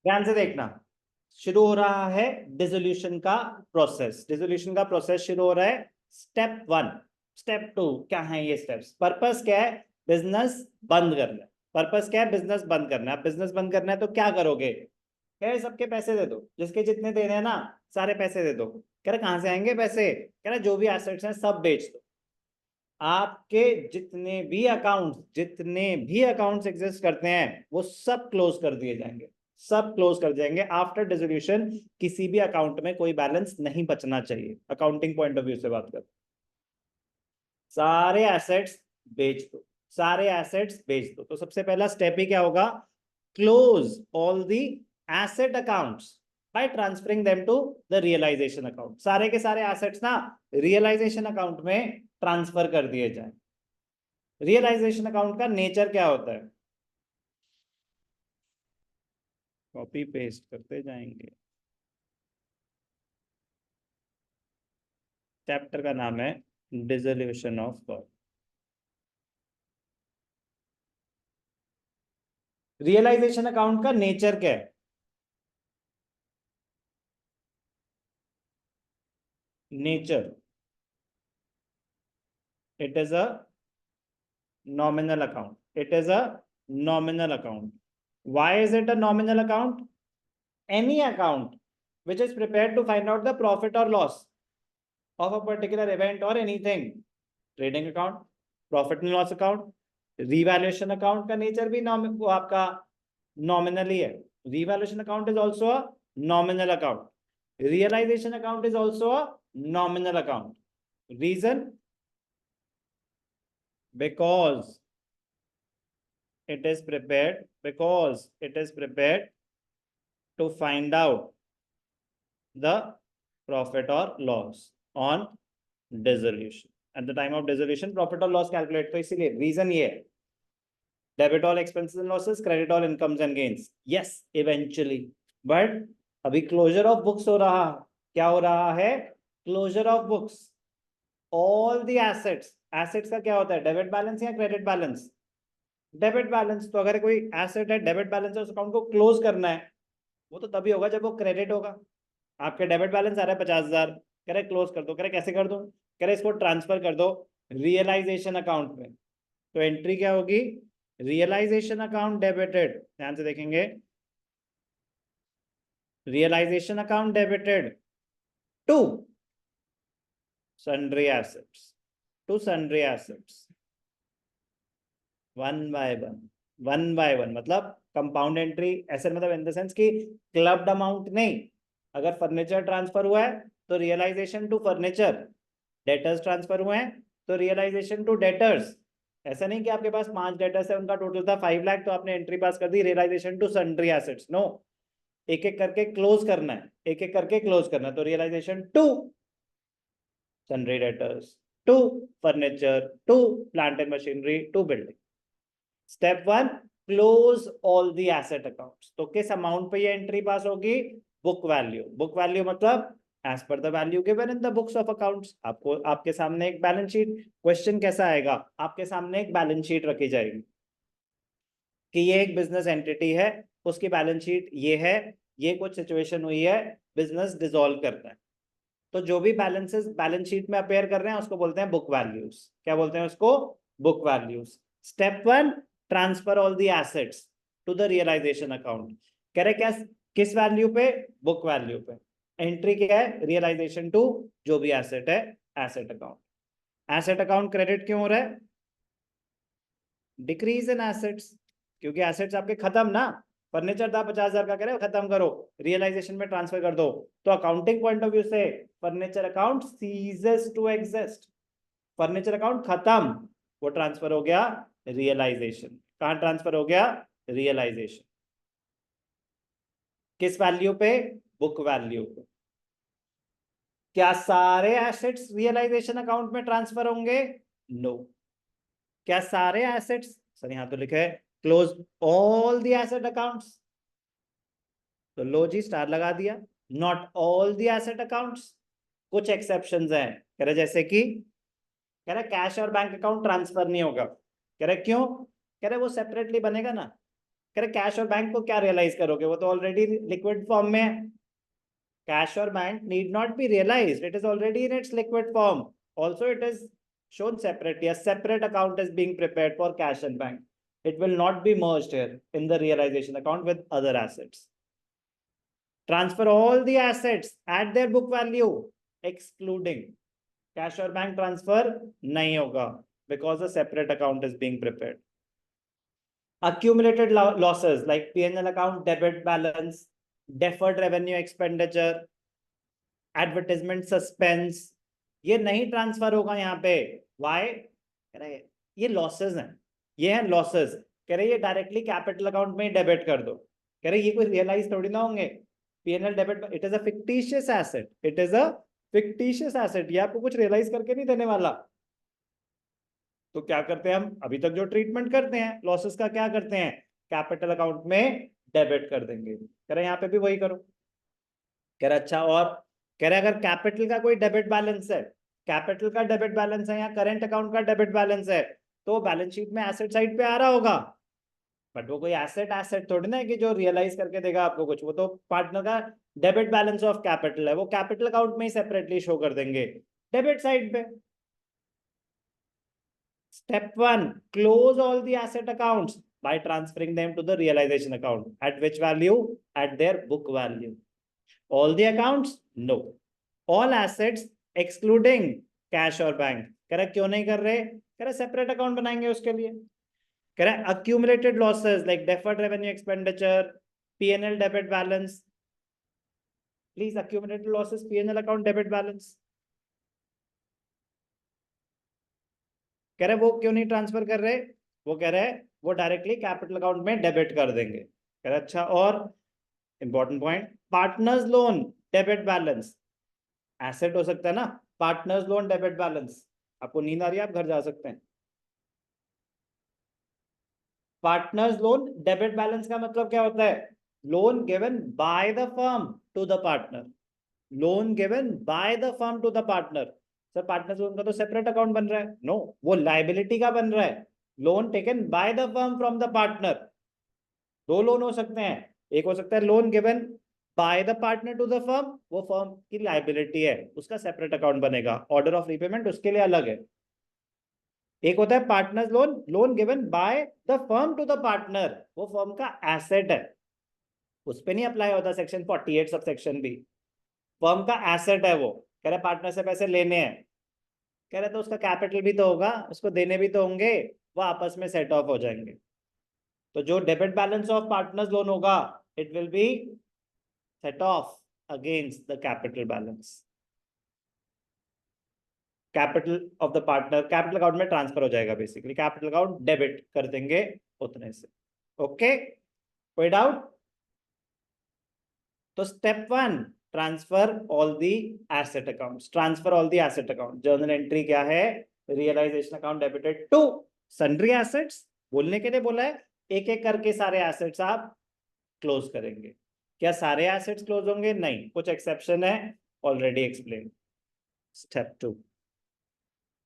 ध्यान से देखना, शुरू हो रहा है डिसोल्यूशन का प्रोसेस। डिसोल्यूशन का प्रोसेस शुरू हो रहा है स्टेप 1, स्टेप 2। क्या है ये स्टेप्स? पर्पस क्या है? बिजनेस बंद करना है। पर्पस क्या है? बिजनेस बंद करना है। बिजनेस बंद करना है तो क्या करोगे? कह रहे सबके पैसे दे दो, जिसके जितने देने हैं ना सारे पैसे दे दो। कह रहे कहां से आएंगे पैसे? कह रहे जो भी एसेट्स हैं सब बेच दो। आपके जितने भी अकाउंट्स एग्जिस्ट करते हैं वो सब क्लोज कर दिए जाएंगे। सब क्लोज कर जाएंगे आफ्टर डिसोल्यूशन। किसी भी अकाउंट में कोई बैलेंस नहीं बचना चाहिए, अकाउंटिंग पॉइंट ऑफ व्यू से बात कर। सारे एसेट्स बेच दो, सारे एसेट्स बेच दो। तो सबसे पहला स्टेप ही क्या होगा? Close all the asset accounts by transferring them to the realisation account. सारे के सारे एसेट्स ना रियलाइजेशन अकाउंट में ट्रांसफर कर दिए जाए। रियलाइजेशन अकाउंट का नेचर क्या होता है? कॉपी पेस्ट करते जाएंगे। चैप्टर का नाम है डिसोल्यूशन ऑफ गॉड। रियलाइजेशन अकाउंट का नेचर क्या है? Nature, it is a nominal account. It is a nominal account. Why is it a nominal account? Any account which is prepared to find out the profit or loss of a particular event or anything. Trading account, profit and loss account, revaluation account का nature भी वो आपका nominal ही है. Revaluation account is also a nominal account. Realization account is also a nominal account. Reason? Because it is prepared to find out the profit or loss on dissolution. At the time of dissolution, profit or loss calculate. तो इसीलिए reason ये है, debit all expenses and losses, credit all incomes and gains. Yes, eventually, but अभी closure of books हो रहा, क्या हो रहा है? Closure of books. All the assets, assets का क्या होता है? डेबिट बैलेंस या क्रेडिट बैलेंस? Debit balance. तो अगर कोई एसेट है, डेबिट बैलेंस है, उस अकाउंट को क्लोज करना है, वो तो तभी होगा जब वो क्रेडिट होगा। आपके डेबिट बैलेंस आ रहा है 50,000, कह रहे क्लोज कर दो। कह रहे कैसे कर दो? कह रहे इसको ट्रांसफर कर दो रियलाइजेशन अकाउंट में। तो एंट्री क्या होगी? Realisation account debited. ध्यान से देखेंगे, realisation account debited to sundry assets, to sundry assets, one by one मतलब कंपाउंड एंट्री। ऐसे मतलब इन द सेंस कि क्लब्ड अमाउंट नहीं। अगर फर्नीचर ट्रांसफर हुआ है तो realisation to furniture, debtors transfer हुए हैं तो रियलाइजेशन टू डेटर्स। ऐसा नहीं कि आपके पास 5 डेटर्स है, उनका टोटल था 5 लाख, तो आपने एंट्री पास कर दी realisation to sundry assets. No, एक एक करके क्लोज करना है, एक एक करके क्लोज करना है। तो realisation to sundry debtors, to furniture, to plant and machinery, to building. Step 1, close all the asset accounts. तो किस अमाउंट पे ये एंट्री पास होगी? Book value. बुक वैल्यू मतलब as per the value given in the books of accounts. आपको आपके सामने एक बैलेंस शीट, क्वेश्चन कैसा आएगा? आपके सामने एक बैलेंस शीट रखी जाएगी कि ये एक बिजनेस एंटिटी है, उसकी बैलेंस शीट ये है, ये कुछ सिचुएशन हुई है, बिजनेस डिसॉल्व करता है। तो जो भी बैलेंसेस बैलेंस शीट में अपेयर कर रहे हैं उसको बोलते हैं बुक वैल्यूज। क्या बोलते हैं उसको? Book values. Step 1, transfer all the assets to the realisation account. कह रहे क्या? किस वैल्यू पे? बुक वैल्यू पे। एंट्री क्या है? रियलाइजेशन टू जो भी एसेट है, asset account. Asset account credit क्यों हो रहा है? डिक्रीज इन एसेट्स, क्योंकि एसेट्स आपके खत्म ना। फर्नीचर था 50,000 का, कह रहे खत्म करो, रियलाइजेशन में ट्रांसफर कर दो। तो अकाउंटिंग पॉइंट ऑफ व्यू से furniture account ceases to exist. Furniture account खत्म, वो ट्रांसफर हो गया रियलाइजेशन। कहां ट्रांसफर हो गया? रियलाइजेशन। किस वैल्यू पे? बुक वैल्यू पे। क्या सारे एसेट्स रियलाइजेशन अकाउंट में ट्रांसफर होंगे? नो। क्या सारे एसेट्स? सर यहां तो लिखा है close all the asset accounts, तो लो जी स्टार लगा दिया। Not all the asset accounts, कुछ एक्सेप्शंस हैं। कह रहे जैसे कि, कह रहे कैश और बैंक अकाउंट ट्रांसफर नहीं होगा। कह रहे क्यों? कह रहे वो सेपरेटली बनेगा ना, कह रहे कैश और बैंक को क्या रियलाइज करोगे, वो तो ऑलरेडी लिक्विड फॉर्म में है. कैश और bank need not be realised, it is already in its liquid form. Also it is shown separately. A separate account is being prepared for cash and bank. It will not be merged here in the realization account with other assets. Transfer all the assets at their book value, excluding cash or bank transfer nahi hoga because a separate account is being prepared. Accumulated losses like P&L account debit balance, deferred revenue expenditure, advertisement suspense, ये नहीं transfer होगा यहाँ पे. Y? कह रहे ये losses हैं, ये हैं लॉसेस. कह रहे ये डायरेक्टली कैपिटल अकाउंट में डेबिट कर दो. कह रहे ये कोई रियलाइज थोड़ी ना होंगे. PNL debit, it is a fictitious asset, it is a fictitious asset. ये आपको कुछ रियलाइज करके नहीं देने वाला. तो क्या करते हैं हम अभी तक जो ट्रीटमेंट करते हैं लॉसेस का, क्या करते हैं, कैपिटल अकाउंट में डेबिट कर देंगे. कह रहे यहाँ पे भी वही करो. कह रहे अच्छा, और कह रहे अगर कैपिटल का कोई डेबिट बैलेंस है, कैपिटल का डेबिट बैलेंस है या करंट अकाउंट का डेबिट बैलेंस है, तो बैलेंस शीट में एसेट साइड पे आ रहा होगा. बट वो कोई एसेट थोड़ी ना है कि जो रियलाइज करके देगा आपको कुछ. वो तो पार्टनर का डेबिट बैलेंस ऑफ कैपिटल है, वो कैपिटल अकाउंट में ही सेपरेटली शो कर देंगे डेबिट साइड पे. Step 1, close all the asset accounts by transferring them to the realization account. At which value? At their book value. All the accounts? No. All assets excluding cash or bank. कह रहा क्यों नहीं कर रहे? कह रहा separate account बनाएंगे उसके लिए. कह रहा accumulated losses like deferred revenue expenditure, P&L debit balance. Please, accumulated losses, P&L account debit balance. कह रहे वो क्यों नहीं ट्रांसफर कर रहे? वो कह रहे वो डायरेक्टली कैपिटल अकाउंट में डेबिट कर देंगे. कह रहे अच्छा, और important point, partners loan debit balance asset हो सकता है ना. पार्टनर्स लोन डेबिट बैलेंस, आपको नींद आ रही है, आप घर जा सकते हैं. पार्टनर्स लोन डेबिट बैलेंस का मतलब क्या होता है? Loan given by the firm to the partner. Loan given by the firm to the partner. Sir partners loan का तो सेपरेट अकाउंट बन रहा है. नो, वो लायबिलिटी का बन रहा है. Loan taken by the firm from the partner. दो लोन हो सकते हैं. एक हो सकता है loan given by the partner to the firm, वो फर्म की लायबिलिटी है, उसका सेपरेट अकाउंट बनेगा, ऑर्डर ऑफ रीपेमेंट उसके लिए अलग है. एक होता है partners loan, loan given by the firm to the partner, वो फर्म का एसेट है, उस पर नहीं अप्लाई होता सेक्शन 48 सब सेक्शन भी. फर्म का एसेट है वो. कह रहे पार्टनर से पैसे लेने हैं. कह रहे तो उसका कैपिटल भी तो होगा, उसको देने भी तो होंगे, वो आपस में सेट ऑफ हो जाएंगे. तो जो debit balance of partners loan होगा, it will be set off against the capital balance. Capital of the partner capital account में ट्रांसफर हो जाएगा. बेसिकली कैपिटल अकाउंट डेबिट कर देंगे उतने से. ओके, कोई डाउट? तो step 1, transfer all the asset accounts. Transfer all the asset account. Journal entry क्या है? Realisation account debited to sundry assets. बोलने के लिए बोला है, एक एक करके सारे एसेट्स आप क्लोज करेंगे. क्या सारे एसेट्स क्लोज होंगे? नहीं, कुछ एक्सेप्शन है, ऑलरेडी एक्सप्लेन. स्टेप 2.